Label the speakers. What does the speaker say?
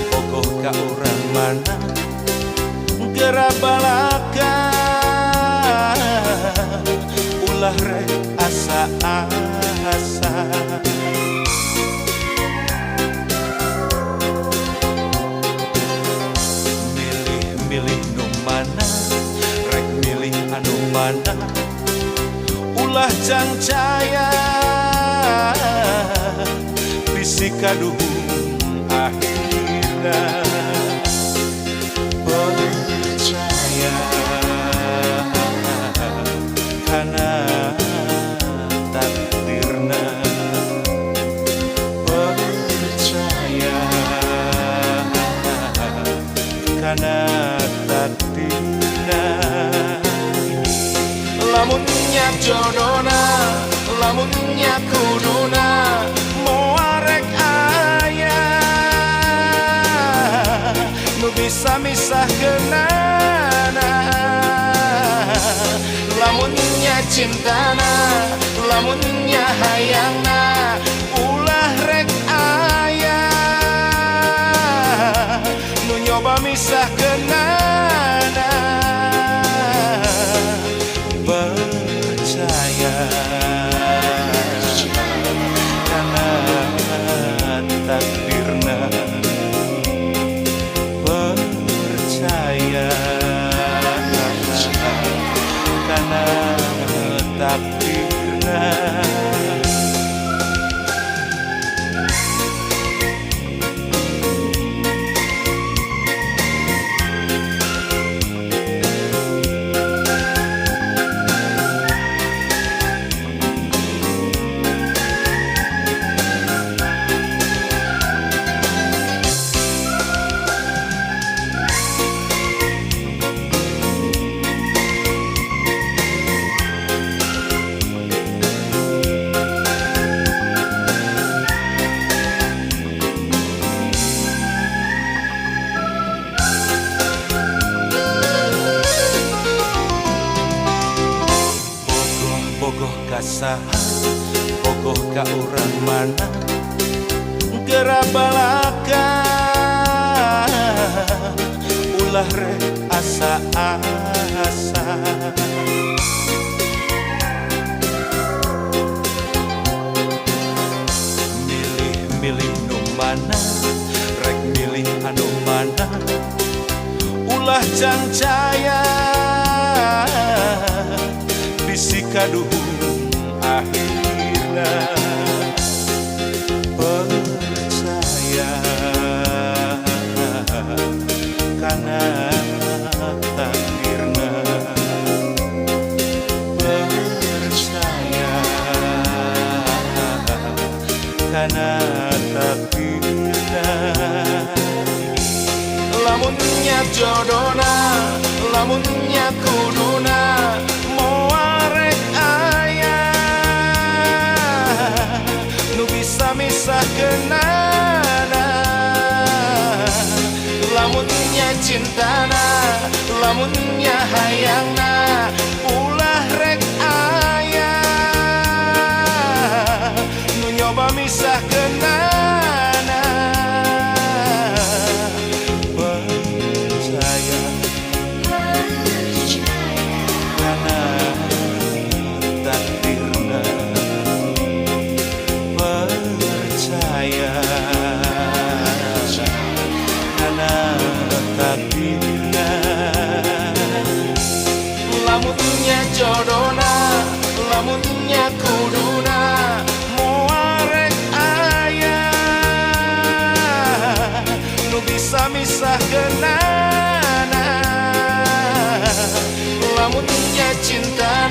Speaker 1: Bogoh ka urang mana gerabalaka ulah rek asa-asa milih-milih nu mana rek milih anu mana ulah jangcaya bisi kaduh akhirnya percaya karena takdirna percaya karena takdirna lamunnya jodona lamunnya kuduna moarek bisa misahkeunana lamunnya cintana lamunnya hayangna ulah rek aya nu nyoba misahkeunana percaya karena takdirna karena takdirna bogoh ka urang mana gerabalaka ulah rek asa-asa milih-milih nu mana rek milih anu mana ulah jangcaya bisi kaduh akhirnya percaya karena takdirna percaya karena takdirna lamunnya jodona lamunnya kuduna moarek misahkeunana lamunnya cintana lamunnya hayangna ulah rek aya nu nyoba misahkeunana percaya karena takdirna percaya karena takdirna lamunnya jodona lamunnya kuduna moarek aya nu bisa misahkeunana lamunnya cinta